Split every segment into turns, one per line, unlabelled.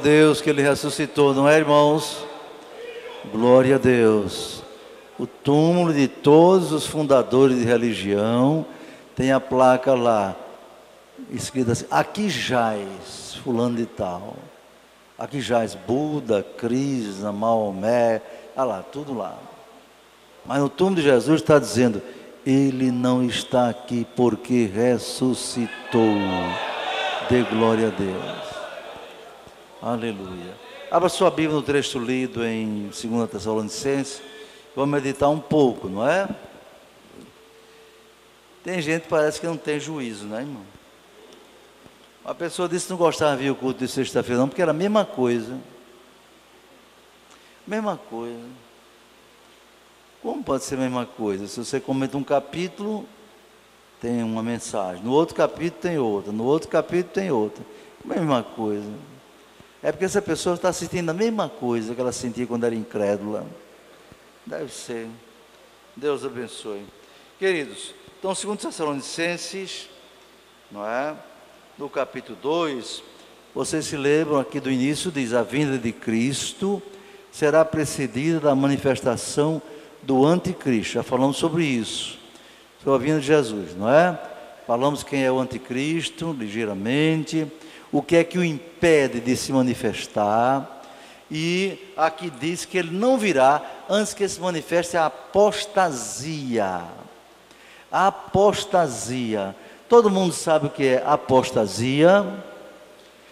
Deus que Ele ressuscitou, não é, irmãos? Glória a Deus. O túmulo de todos os fundadores de religião tem a placa lá, escrita assim: aqui jaz fulano de tal. Aqui jaz Buda, Krishna, Maomé, olha lá, tudo lá. Mas no túmulo de Jesus está dizendo: Ele não está aqui porque ressuscitou. Dê glória a Deus. Aleluia. Abra sua Bíblia no trecho lido em 2 Tessalonicenses. Vamos meditar um pouco, não é? Tem gente que parece que não tem juízo, né, irmão? Uma pessoa disse que não gostava de vir o culto de sexta-feira, não, porque era a mesma coisa. Mesma coisa. Como pode ser a mesma coisa? Se você comenta um capítulo, tem uma mensagem. No outro capítulo tem outra. No outro capítulo tem outra. Mesma coisa. É porque essa pessoa está sentindo a mesma coisa que ela sentia quando era incrédula. Deve ser. Deus abençoe. Queridos, então, 2 Tessalonicenses, não é? No capítulo 2, vocês se lembram aqui do início, diz: a vinda de Cristo será precedida da manifestação do anticristo. Já falamos sobre isso, sobre a vinda de Jesus, não é? Falamos quem é o anticristo, ligeiramente, o que é que o impede de se manifestar, e aqui diz que ele não virá antes que se manifeste a apostasia. A apostasia. Todo mundo sabe o que é apostasia?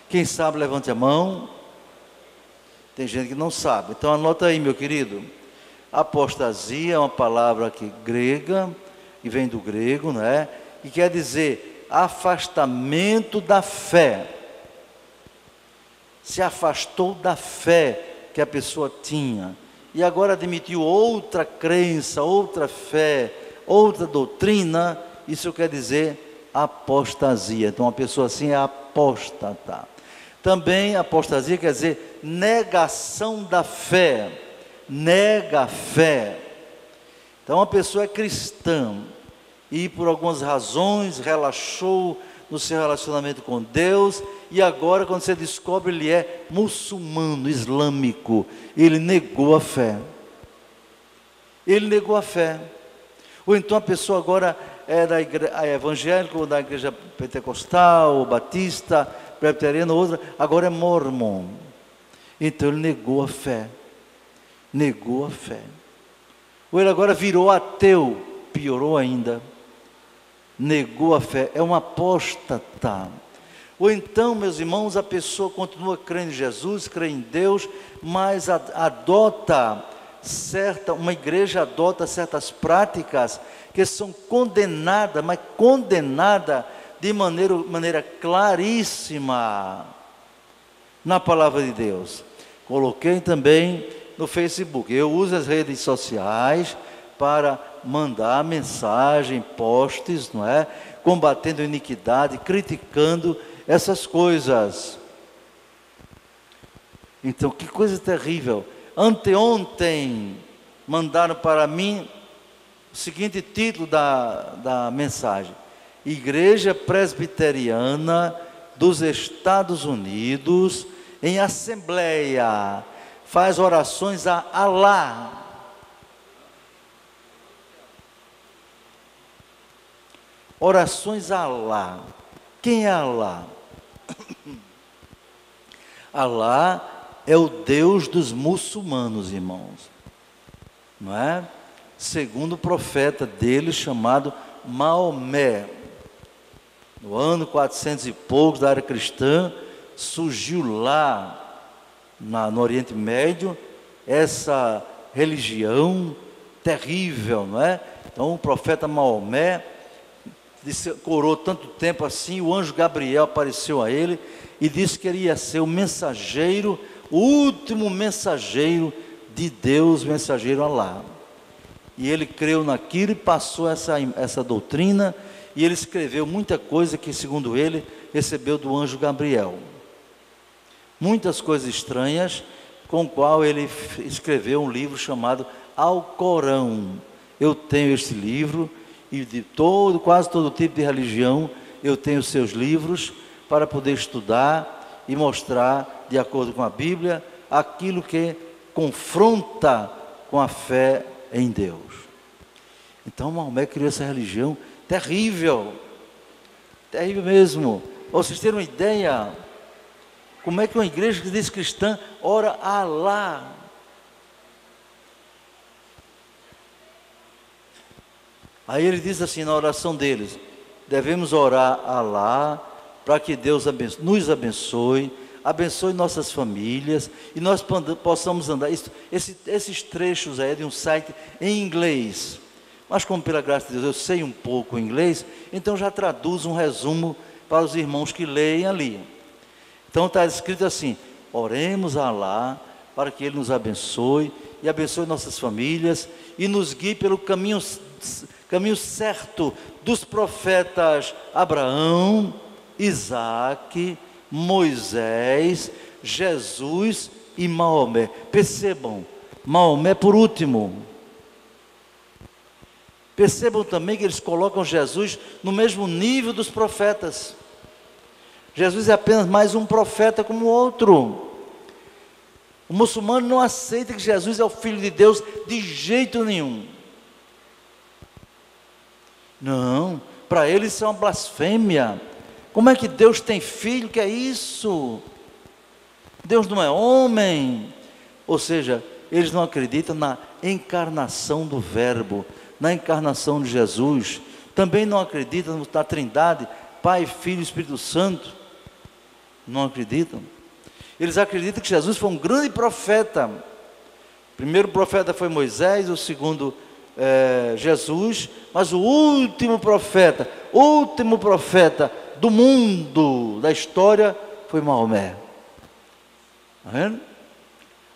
Quem sabe, levante a mão. Tem gente que não sabe, então anota aí, meu querido. Apostasia é uma palavra aqui grega, que vem do grego, não é? E quer dizer afastamento da fé. Se afastou da fé que a pessoa tinha, e agora admitiu outra crença, outra fé, outra doutrina. Isso quer dizer apostasia. Então uma pessoa assim é apóstata. Também apostasia quer dizer negação da fé. Nega a fé. Então uma pessoa é cristã e por algumas razões relaxou no seu relacionamento com Deus, e agora quando você descobre, ele é muçulmano, islâmico, ele negou a fé. Ele negou a fé. Ou então a pessoa agora é da evangélica, ou da igreja pentecostal, ou batista, presbiteriana, outra, agora é mormon. Então ele negou a fé. Negou a fé. Ou ele agora virou ateu, piorou ainda. Negou a fé, é um apóstata. Ou então, meus irmãos, a pessoa continua crendo em Jesus, crê em Deus, mas uma igreja adota certas práticas que são condenadas, mas condenada de maneira claríssima na palavra de Deus. Coloquei também no Facebook. Eu uso as redes sociais para mandar mensagem, posts, não é? Combatendo iniquidade, criticando essas coisas. Então, que coisa terrível. Anteontem mandaram para mim o seguinte título da mensagem: Igreja Presbiteriana dos Estados Unidos em assembleia faz orações a Alá. Orações a Alá. Quem é Alá? Alá é o Deus dos muçulmanos, irmãos, não é? Segundo o profeta dele, chamado Maomé. No ano 400 e poucos da era cristã, surgiu lá no Oriente Médio essa religião terrível, não é? Então o profeta Maomé corou tanto tempo assim, o anjo Gabriel apareceu a ele e disse que ele ia ser o mensageiro, o último mensageiro de Deus, mensageiro Alá. E ele creu naquilo e passou essa doutrina, e ele escreveu muita coisa que, segundo ele, recebeu do anjo Gabriel. Muitas coisas estranhas, com o qual ele escreveu um livro chamado Alcorão. Eu tenho este livro, e de quase todo tipo de religião, eu tenho seus livros para poder estudar e mostrar, de acordo com a Bíblia, aquilo que confronta com a fé em Deus. Então Maomé criou essa religião terrível, terrível mesmo. Para vocês terem uma ideia, como é que uma igreja que diz cristã ora a Alá? Aí ele diz assim na oração deles: devemos orar a Alá para que Deus nos abençoe, abençoe nossas famílias e nós possamos andar. Esses trechos aí é de um site em inglês, mas como pela graça de Deus eu sei um pouco inglês, então já traduzo um resumo para os irmãos que leem ali. Então está escrito assim: oremos a Alá para que Ele nos abençoe e abençoe nossas famílias e nos guie pelo caminho certo dos profetas Abraão, Isaac, Moisés, Jesus e Maomé. Percebam, Maomé por último. Percebam também que eles colocam Jesus no mesmo nível dos profetas. Jesus é apenas mais um profeta como o outro. O muçulmano não aceita que Jesus é o Filho de Deus de jeito nenhum. Não, para eles isso é uma blasfêmia. Como é que Deus tem filho? Que é isso? Deus não é homem. Ou seja, eles não acreditam na encarnação do Verbo, na encarnação de Jesus. Também não acreditam na Trindade, Pai, Filho e Espírito Santo. Não acreditam. Eles acreditam que Jesus foi um grande profeta. O primeiro profeta foi Moisés, o segundo Jesus, mas o último profeta do mundo, da história, foi Maomé. Está vendo?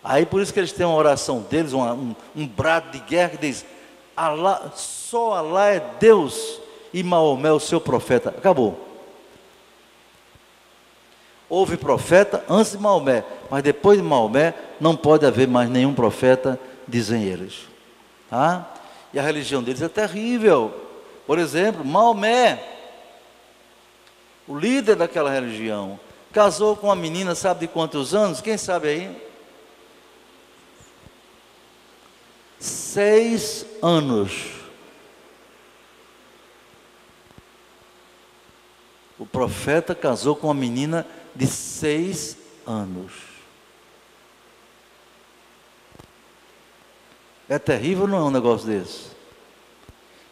Aí por isso que eles têm uma oração deles, um brado de guerra que diz: Alá, só Alá é Deus e Maomé o seu profeta. Acabou. Houve profeta antes de Maomé, mas depois de Maomé não pode haver mais nenhum profeta, dizem eles. Tá? E a religião deles é terrível. Por exemplo, Maomé, o líder daquela religião, casou com uma menina, sabe de quantos anos? Quem sabe aí? 6 anos. O profeta casou com uma menina de 6 anos. É terrível, não é um negócio desse?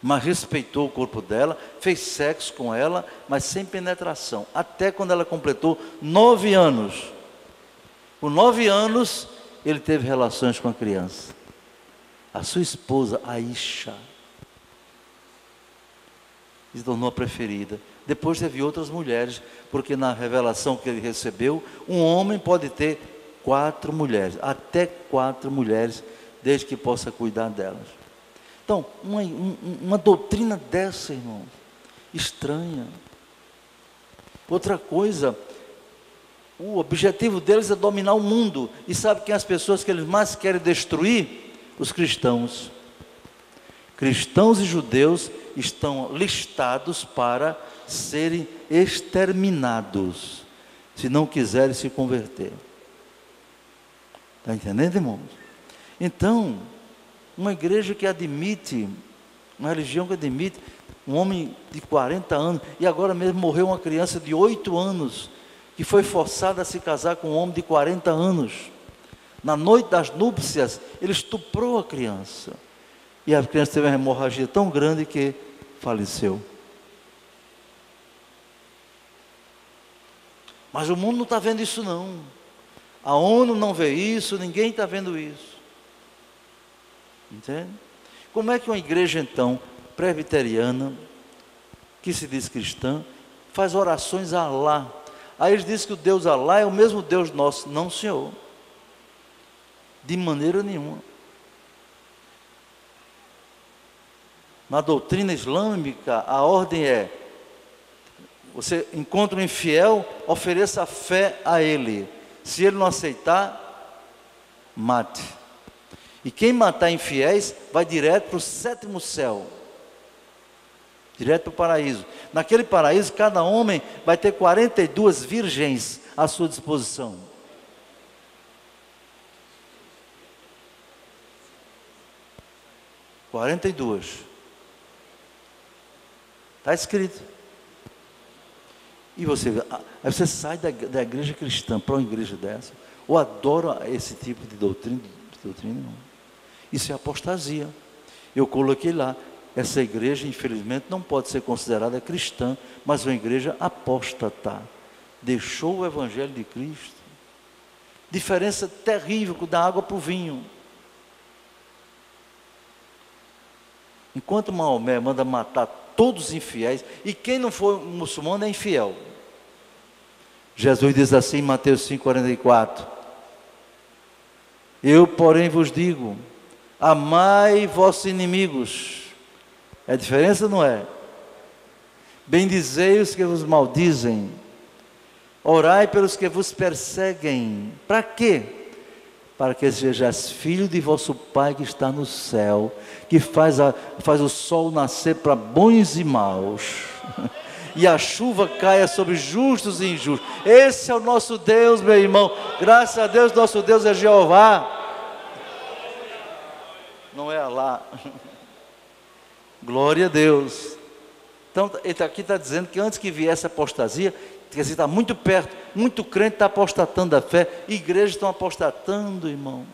Mas respeitou o corpo dela, fez sexo com ela, mas sem penetração, até quando ela completou 9 anos. Com 9 anos, ele teve relações com a criança. A sua esposa, Aisha, se tornou a preferida. Depois teve outras mulheres, porque na revelação que ele recebeu, um homem pode ter 4 mulheres, até 4 mulheres, desde que possa cuidar delas. Então, uma doutrina dessa, irmão, estranha. Outra coisa, o objetivo deles é dominar o mundo. E sabe quem as pessoas que eles mais querem destruir? Os cristãos. Cristãos e judeus estão listados para serem exterminados, se não quiserem se converter. Está entendendo, irmãos? Então, uma igreja que admite, uma religião que admite um homem de 40 anos, e agora mesmo morreu uma criança de 8 anos, que foi forçada a se casar com um homem de 40 anos. Na noite das núpcias, ele estuprou a criança, e a criança teve uma hemorragia tão grande que faleceu. Mas o mundo não está vendo isso não. A ONU não vê isso, ninguém está vendo isso. Entende? Como é que uma igreja então, presbiteriana, que se diz cristã, faz orações a Alá? Aí eles dizem que o Deus Alá é o mesmo Deus nosso. Não, senhor. De maneira nenhuma. Na doutrina islâmica, a ordem é: você encontra um infiel, ofereça fé a ele. Se ele não aceitar, mate. E quem matar infiéis, vai direto para o 7º céu. Direto para o paraíso. Naquele paraíso, cada homem vai ter 42 virgens à sua disposição? (42) Está escrito. E você, aí você sai da igreja cristã para uma igreja dessa, ou adora esse tipo de doutrina? Não. Isso é apostasia. Eu coloquei lá, essa igreja infelizmente não pode ser considerada cristã, mas uma igreja apóstata, deixou o evangelho de Cristo. Diferença terrível da água para o vinho. Enquanto Maomé manda matar todos os infiéis, e quem não for muçulmano é infiel. Jesus diz assim em Mateus 5,44: eu, porém, vos digo, amai vossos inimigos. É diferença, não é? Bendizei os que vos maldizem, orai pelos que vos perseguem. Para quê? Para que sejais filho de vosso Pai que está no céu, que faz o sol nascer para bons e maus, e a chuva caia sobre justos e injustos. Esse é o nosso Deus, meu irmão. Graças a Deus, nosso Deus é Jeová, não é Alá. Glória a Deus. Então, ele aqui está dizendo que antes que viesse a apostasia, quer dizer, está muito perto, muito crente está apostatando da fé, igrejas estão apostatando, irmão.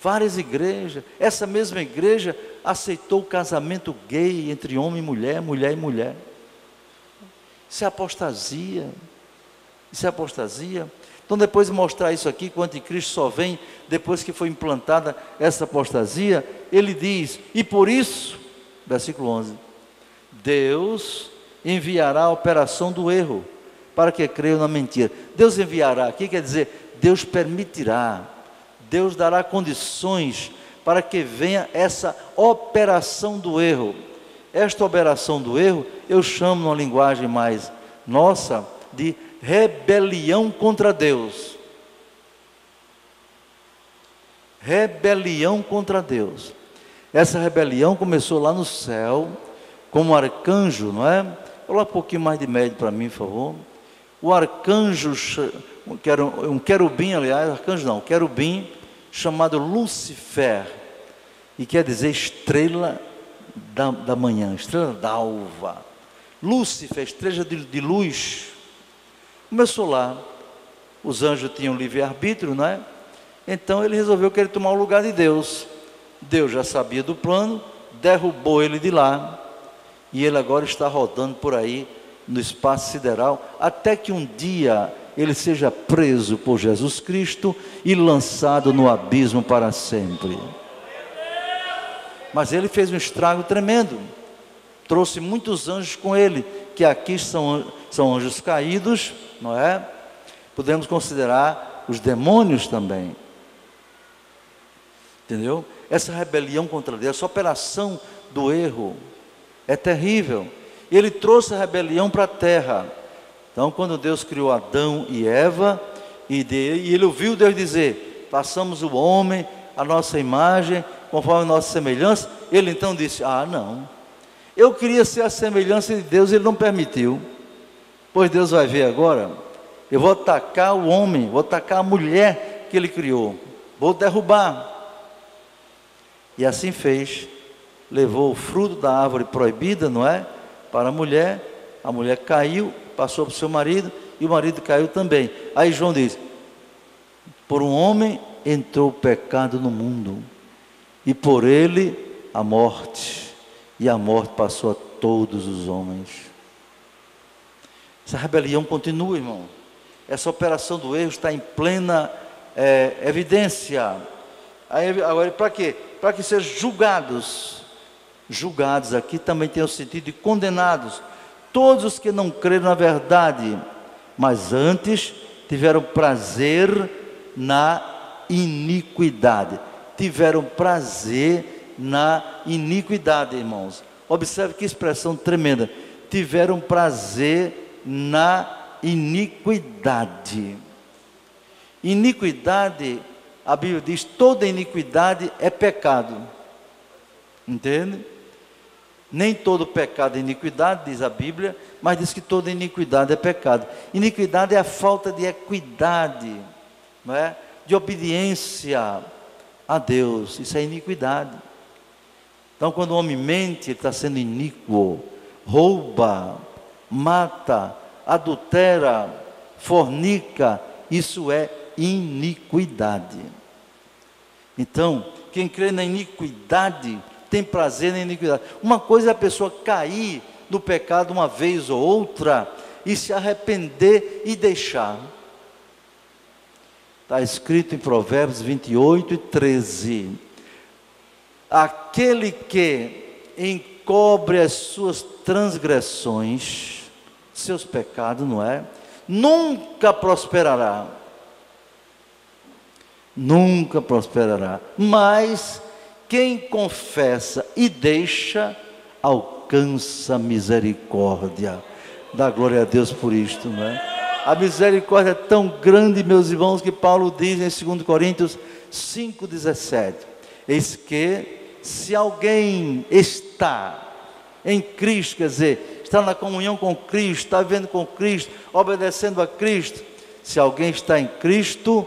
Várias igrejas, essa mesma igreja aceitou o casamento gay entre homem e mulher, mulher e mulher. Isso é apostasia. Isso é apostasia. Então, depois de mostrar isso aqui, que o anticristo só vem depois que foi implantada essa apostasia, ele diz: e por isso, versículo 11, Deus enviará a operação do erro, para que creiam na mentira. Deus enviará, aqui quer dizer, Deus permitirá, Deus dará condições para que venha essa operação do erro. Esta operação do erro, eu chamo numa linguagem mais nossa, de rebelião contra Deus. Rebelião contra Deus. Essa rebelião começou lá no céu, como arcanjo, não é? Coloca um pouquinho mais de médio para mim, por favor. O arcanjo, que era um querubim, aliás, arcanjo não, querubim, chamado Lúcifer, e quer dizer estrela da manhã, estrela d'alva. Lúcifer, estrela de luz. Começou lá, os anjos tinham livre-arbítrio, não é? Então ele resolveu querer tomar o lugar de Deus. Deus já sabia do plano, derrubou ele de lá, e ele agora está rodando por aí, no espaço sideral, até que um dia ele seja preso por Jesus Cristo e lançado no abismo para sempre. Mas ele fez um estrago tremendo, trouxe muitos anjos com ele, que aqui são anjos caídos, não é? Podemos considerar os demônios também, entendeu? Essa rebelião contra Deus, essa operação do erro é terrível. Ele trouxe a rebelião para a terra. Então, quando Deus criou Adão e Eva, e ele ouviu Deus dizer: façamos o homem a nossa imagem, conforme a nossa semelhança. Ele então disse: ah, não, eu queria ser a semelhança de Deus, ele não permitiu. Pois Deus vai ver agora, eu vou atacar o homem, vou atacar a mulher que ele criou, vou derrubar. E assim fez, levou o fruto da árvore proibida, não é? Para a mulher caiu, passou para o seu marido, e o marido caiu também. Aí João diz: por um homem entrou o pecado no mundo, e por ele a morte, e a morte passou a todos os homens. Essa rebelião continua, irmão. Essa operação do erro está em plena evidência. Aí, agora, para quê? Para que sejam julgados. Julgados aqui também tem o sentido de condenados. Todos os que não creram na verdade, mas antes tiveram prazer na iniquidade. Tiveram prazer na iniquidade, irmãos. Observe que expressão tremenda. Tiveram prazer na iniquidade. Iniquidade, a Bíblia diz, toda iniquidade é pecado. Entende? Nem todo pecado é iniquidade, diz a Bíblia, mas diz que toda iniquidade é pecado. Iniquidade é a falta de equidade, não é? De obediência a Deus. Isso é iniquidade. Então, quando o homem mente, ele está sendo iníquo, rouba, mata, adultera, fornica. Isso é iniquidade. Então, quem crê na iniquidade tem prazer na iniquidade. Uma coisa é a pessoa cair no pecado uma vez ou outra e se arrepender e deixar. Está escrito em Provérbios 28:13. Aquele que encobre as suas transgressões, seus pecados, não é? Nunca prosperará. Nunca prosperará. Mas quem confessa e deixa, alcança misericórdia. Dá glória a Deus por isto, não é? A misericórdia é tão grande, meus irmãos, que Paulo diz em 2 Coríntios 5,17. Eis que, se alguém está em Cristo, quer dizer, está na comunhão com Cristo, está vivendo com Cristo, obedecendo a Cristo. Se alguém está em Cristo,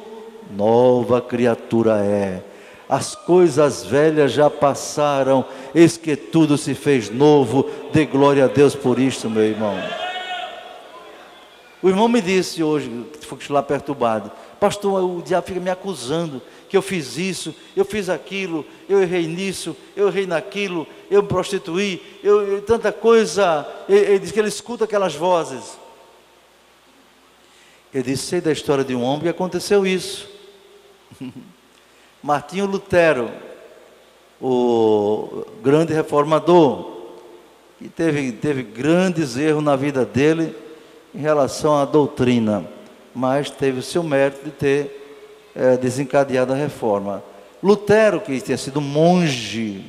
nova criatura é. As coisas velhas já passaram, eis que tudo se fez novo. Dê glória a Deus por isto, meu irmão. O irmão me disse hoje, que foi lá perturbado: pastor, o diabo fica me acusando que eu fiz isso, eu fiz aquilo, eu errei nisso, eu errei naquilo, eu me prostituí, tanta coisa. Ele diz que ele escuta aquelas vozes. Eu disse: sei da história de um homem que aconteceu isso. Martinho Lutero, o grande reformador, que teve grandes erros na vida dele em relação à doutrina, mas teve o seu mérito de ter desencadeado a reforma. Lutero, que tinha sido monge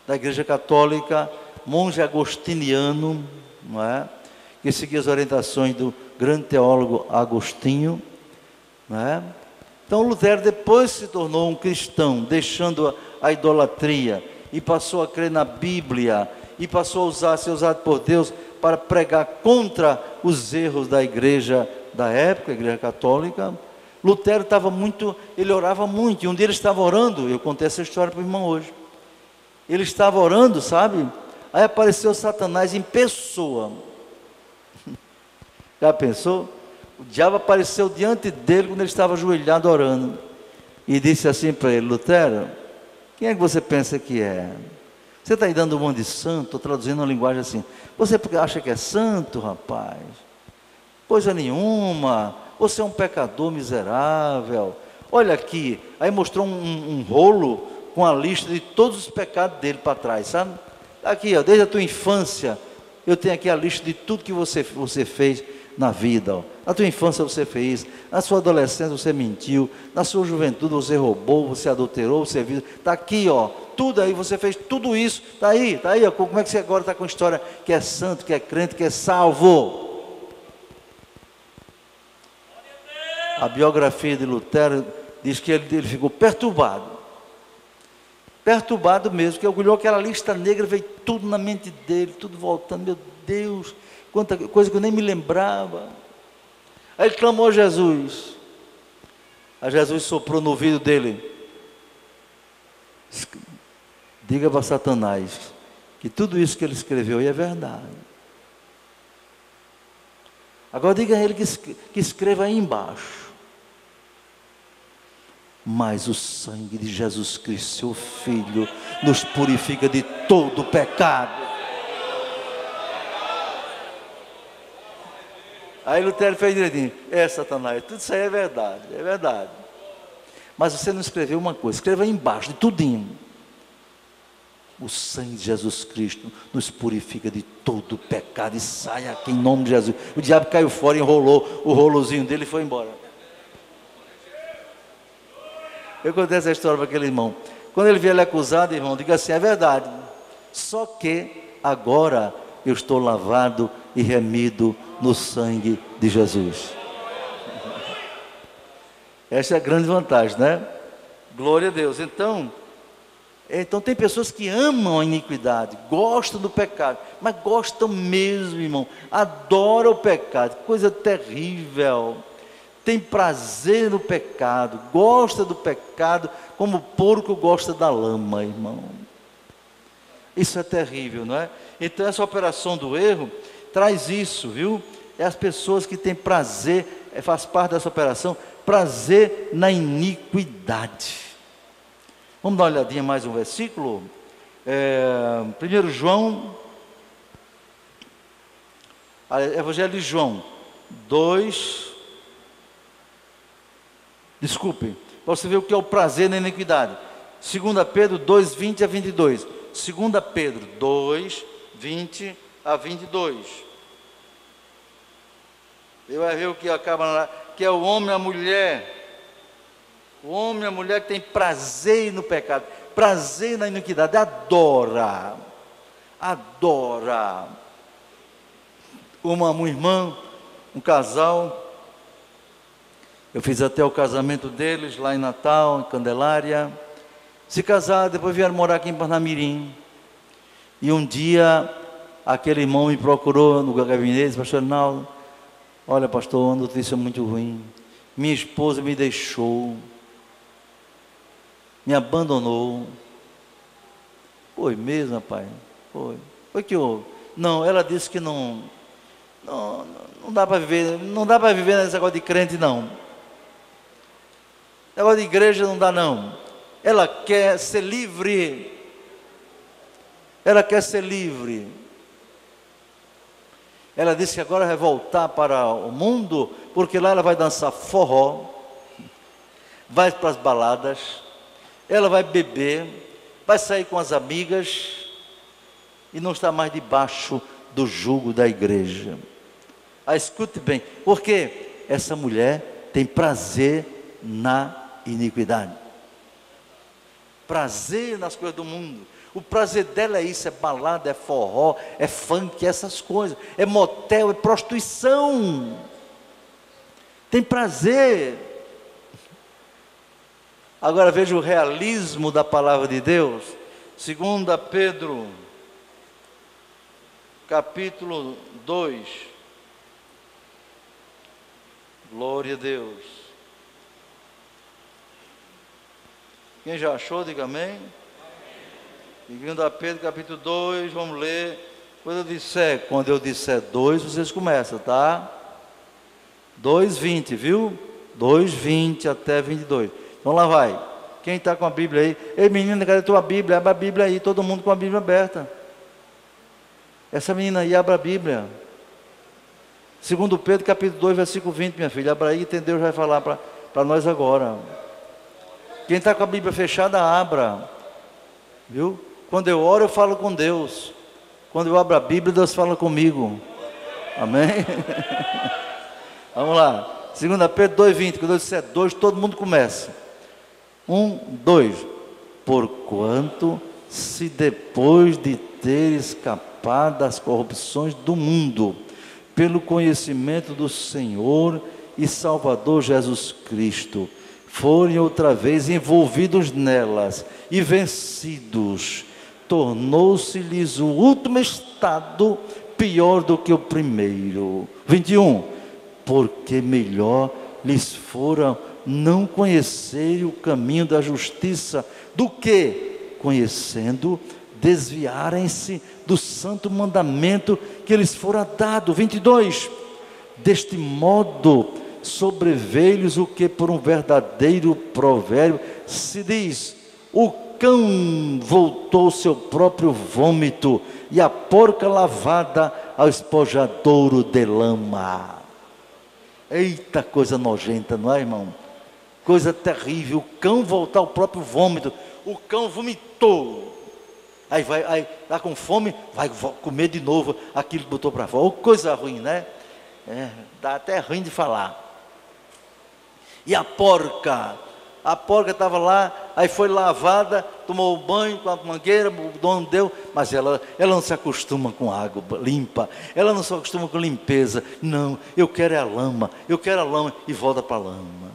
da Igreja Católica, monge agostiniano, não é? Que seguia as orientações do grande teólogo Agostinho, não é? Então Lutero depois se tornou um cristão, deixando a idolatria, e passou a crer na Bíblia, e passou a ser usado por Deus para pregar contra os erros da igreja da época, a Igreja Católica. Lutero ele orava muito, e um dia ele estava orando, eu contei essa história para o irmão hoje. Ele estava orando, sabe? Aí apareceu Satanás em pessoa. Já pensou? O diabo apareceu diante dele quando ele estava ajoelhado orando, e disse assim para ele: Lutero, quem é que você pensa que é? Você está aí dando um monte de santo? Estou traduzindo uma linguagem assim. Você acha que é santo, rapaz? Coisa nenhuma. Você é um pecador miserável. Olha aqui. Aí mostrou um rolo com a lista de todos os pecados dele para trás, sabe? Aqui, ó, desde a tua infância, eu tenho aqui a lista de tudo que você fez na vida. Ó. Na tua infância você fez, na sua adolescência você mentiu, na sua juventude você roubou, você adulterou, você viu. Está aqui, ó, tudo aí, você fez tudo isso. Está aí, ó. Como é que você agora está com a história que é santo, que é crente, que é salvo? A biografia de Lutero diz que ele ficou perturbado mesmo, porque olhou aquela lista negra, veio tudo na mente dele, tudo voltando. Meu Deus, quanta coisa que eu nem me lembrava. Aí ele clamou a Jesus. Aí Jesus soprou no ouvido dele: diga para Satanás que tudo isso que ele escreveu aí é verdade. Agora diga a ele que escreva aí embaixo: mas o sangue de Jesus Cristo, seu Filho, nos purifica de todo pecado. Aí Lutero fez direitinho: Satanás, tudo isso aí é verdade. Mas você não escreveu uma coisa, escreva aí embaixo, de tudinho: o sangue de Jesus Cristo nos purifica de todo pecado. E sai aqui em nome de Jesus. O diabo caiu fora, enrolou o rolozinho dele e foi embora. Eu contei essa história para aquele irmão. Quando ele vier lhe acusado, irmão, diga assim: é verdade, só que agora eu estou lavado e remido no sangue de Jesus. Essa é a grande vantagem, né? Glória a Deus. Então, Então tem pessoas que amam a iniquidade, gostam do pecado, mas gostam mesmo, irmão, adoram o pecado, coisa terrível. Tem prazer no pecado, gosta do pecado, como o porco gosta da lama, irmão. Isso é terrível, não é? Então essa operação do erro traz isso, viu? É as pessoas que têm prazer, faz parte dessa operação, prazer na iniquidade. Vamos dar uma olhadinha mais um versículo? 1 João, Evangelho de João 2, desculpe, para você ver o que é o prazer na iniquidade. 2 Pedro 2, 20 a 22. 2 Pedro 2, 20 a 22. Você vai ver o que acaba lá, que é o homem e a mulher. O homem e a mulher que tem prazer no pecado, prazer na iniquidade, adora. Uma irmã, um casal, eu fiz até o casamento deles lá em Natal, em Candelária. Se casaram, depois vieram morar aqui em Parnamirim. E um dia, aquele irmão me procurou no gabinete e disse: pastor Arnaldo, olha pastor, uma notícia muito ruim. Minha esposa me deixou, me abandonou. Foi mesmo, rapaz? Foi que houve? Não, ela disse que não dá para viver, não dá para viver nesse negócio de crente, não. Negócio de igreja não dá, não. Ela quer ser livre. Ela quer ser livre. Ela disse que agora vai voltar para o mundo, porque lá ela vai dançar forró, vai para as baladas, ela vai beber, vai sair com as amigas e não está mais debaixo do jugo da igreja. Escute bem, porque essa mulher tem prazer na iniquidade, prazer nas coisas do mundo. O prazer dela é isso, é balada, é forró, é funk, essas coisas, é motel, é prostituição. Tem prazer. Agora veja o realismo da palavra de Deus. 2 Pedro, capítulo 2. Glória a Deus. Quem já achou, diga amém. 2 Pedro, capítulo 2, vamos ler. Quando eu disser 2, vocês começam, tá? 2:20, viu? 2:20 até 22. Então lá vai. Quem está com a Bíblia aí? Ei menina, cadê a tua Bíblia? Abra a Bíblia aí, todo mundo com a Bíblia aberta. Essa menina aí, abra a Bíblia. 2 Pedro, capítulo 2, versículo 20, minha filha. Abra aí, que Deus vai falar para nós agora. Quem está com a Bíblia fechada, abra. Viu? Quando eu oro, eu falo com Deus. Quando eu abro a Bíblia, Deus fala comigo. Amém? Vamos lá. 2 Pedro 2:20. Quando eu disser 2, todo mundo começa. 1, 2. Porquanto, se depois de ter escapado das corrupções do mundo, pelo conhecimento do Senhor e Salvador Jesus Cristo, forem outra vez envolvidos nelas e vencidos, tornou-se-lhes o último estado pior do que o primeiro. 21. Porque melhor lhes fora não conhecerem o caminho da justiça, do que, conhecendo, desviarem-se do santo mandamento que lhes fora dado. 22. Deste modo sobreveio-lhes o que por um verdadeiro provérbio se diz: o cão voltou ao seu próprio vômito, e a porca lavada ao espojadouro de lama. Eita, coisa nojenta, não é, irmão? Coisa terrível. O cão voltar ao próprio vômito. O cão vomitou, aí está com fome, vai comer de novo aquilo que botou para fora. Oh, coisa ruim, né? Dá até ruim de falar. E a porca estava lá, aí foi lavada, tomou o banho com a mangueira, o dono deu, mas ela não se acostuma com água limpa, ela não se acostuma com limpeza. Não, eu quero a lama, e volta para a lama.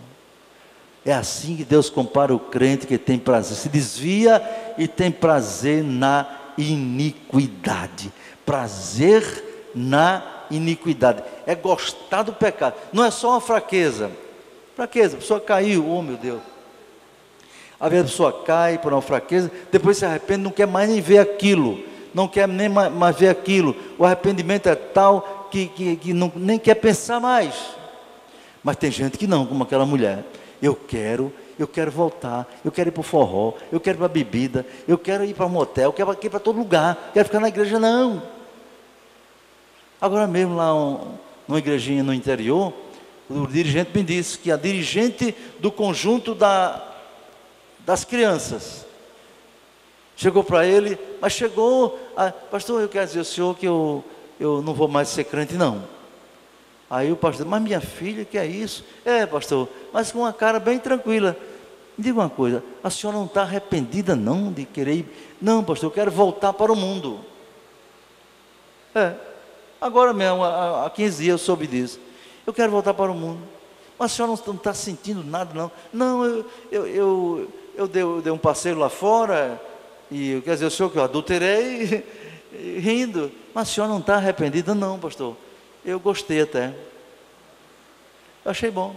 É assim que Deus compara o crente que tem prazer, se desvia e tem prazer na iniquidade. Prazer na iniquidade. É gostar do pecado. Não é só uma fraqueza. Fraqueza, a pessoa caiu, oh meu Deus. Às vezes a pessoa cai por uma fraqueza, depois se arrepende, não quer mais nem ver aquilo. Não quer nem mais ver aquilo. O arrependimento é tal que não, nem quer pensar mais. Mas tem gente que não, como aquela mulher. Eu quero voltar, eu quero ir para o forró, eu quero ir para a bebida, eu quero ir para um motel, eu quero ir para todo lugar, quero ficar na igreja, não. Agora mesmo lá, numa igrejinha no interior, o dirigente me disse que a dirigente do conjunto das crianças chegou para ele, mas chegou, pastor, eu quero dizer ao senhor que eu não vou mais ser crente, não. Aí o pastor, mas minha filha, que é isso? É, pastor, mas com uma cara bem tranquila. Me diga uma coisa, a senhora não está arrependida não de querer ir? Não, pastor, eu quero voltar para o mundo. Agora mesmo, há 15 dias eu soube disso. Eu quero voltar para o mundo. Mas a senhora não está sentindo nada não? Não, eu dei um passeio lá fora, e quer dizer, o senhor que eu adulterei, rindo. Mas a senhora não está arrependida? Não, pastor. Eu gostei até. Eu achei bom.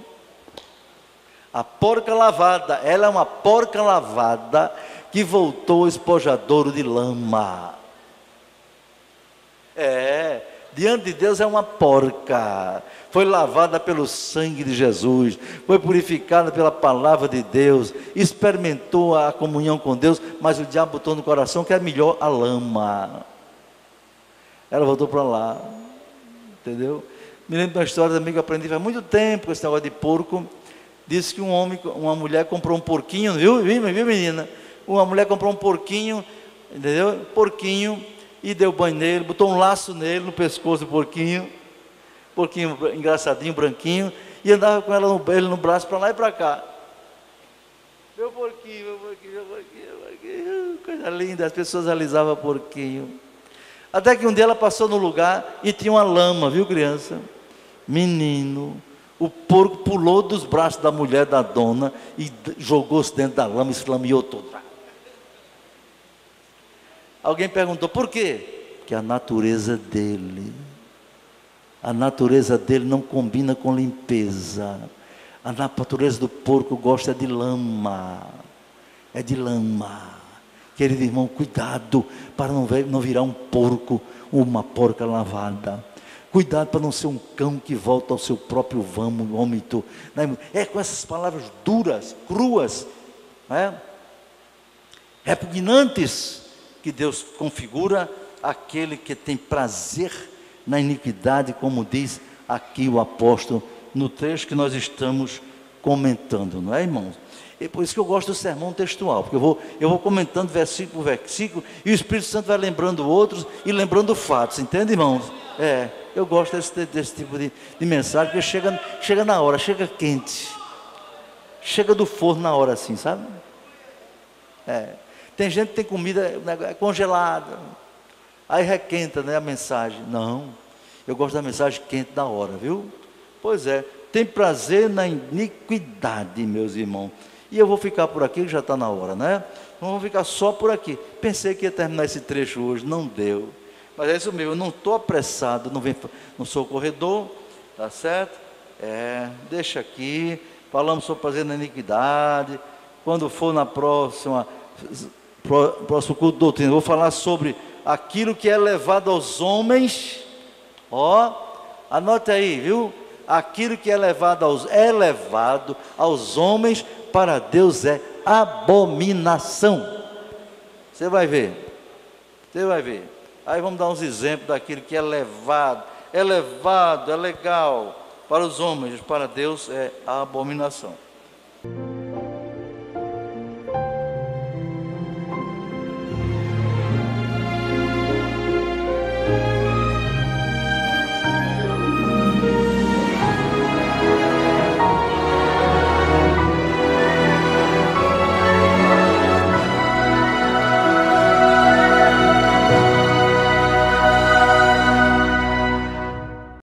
A porca lavada, ela é uma porca lavada que voltou espojadouro de lama. Diante de Deus é uma porca. Foi lavada pelo sangue de Jesus, foi purificada pela palavra de Deus, experimentou a comunhão com Deus, mas o diabo botou no coração que é melhor a lama. Ela voltou para lá. Entendeu? Me lembro de uma história também que eu aprendi faz muito tempo com esse negócio de porco. Disse que uma mulher comprou um porquinho, viu menina? Uma mulher comprou um porquinho, entendeu? Porquinho, e deu banho nele, botou um laço nele, no pescoço do porquinho engraçadinho, branquinho, e andava com ele no braço para lá e para cá. Meu porquinho, coisa linda, as pessoas alisavam o porquinho. Até que um dia ela passou no lugar e tinha uma lama, viu, criança? Menino, o porco pulou dos braços da mulher, da dona, e jogou-se dentro da lama e se lameou todo. Alguém perguntou, por quê? Que a natureza dele não combina com limpeza. A natureza do porco gosta de lama. É de lama. Querido irmão, cuidado para não virar um porco, uma porca lavada. Cuidado para não ser um cão que volta ao seu próprio vômito. Com essas palavras duras, cruas, repugnantes, que Deus configura aquele que tem prazer na iniquidade, como diz aqui o apóstolo, no trecho que nós estamos comentando, não é, irmãos? E por isso que eu gosto do sermão textual, porque eu vou comentando versículo por versículo, e o Espírito Santo vai lembrando outros e lembrando fatos, entende, irmãos? Eu gosto desse tipo de mensagem, porque chega na hora, chega quente, chega do forno na hora assim, sabe? Tem gente que tem comida congelada, aí requenta, né, a mensagem. Não, eu gosto da mensagem quente da hora, viu? Pois é, tem prazer na iniquidade, meus irmãos. E eu vou ficar por aqui, que já está na hora, né? Então vou ficar só por aqui. Pensei que ia terminar esse trecho hoje, não deu. Mas é isso mesmo, eu não estou apressado, não sou corredor, tá certo? Deixa aqui, falamos sobre prazer na iniquidade. Quando for na próximo culto de doutrina, vou falar sobre aquilo que é levado aos homens. Anote aí, viu? Aquilo que é levado aos homens, para Deus é abominação. Você vai ver. Aí vamos dar uns exemplos daquilo que é levado, é legal para os homens, para Deus é abominação.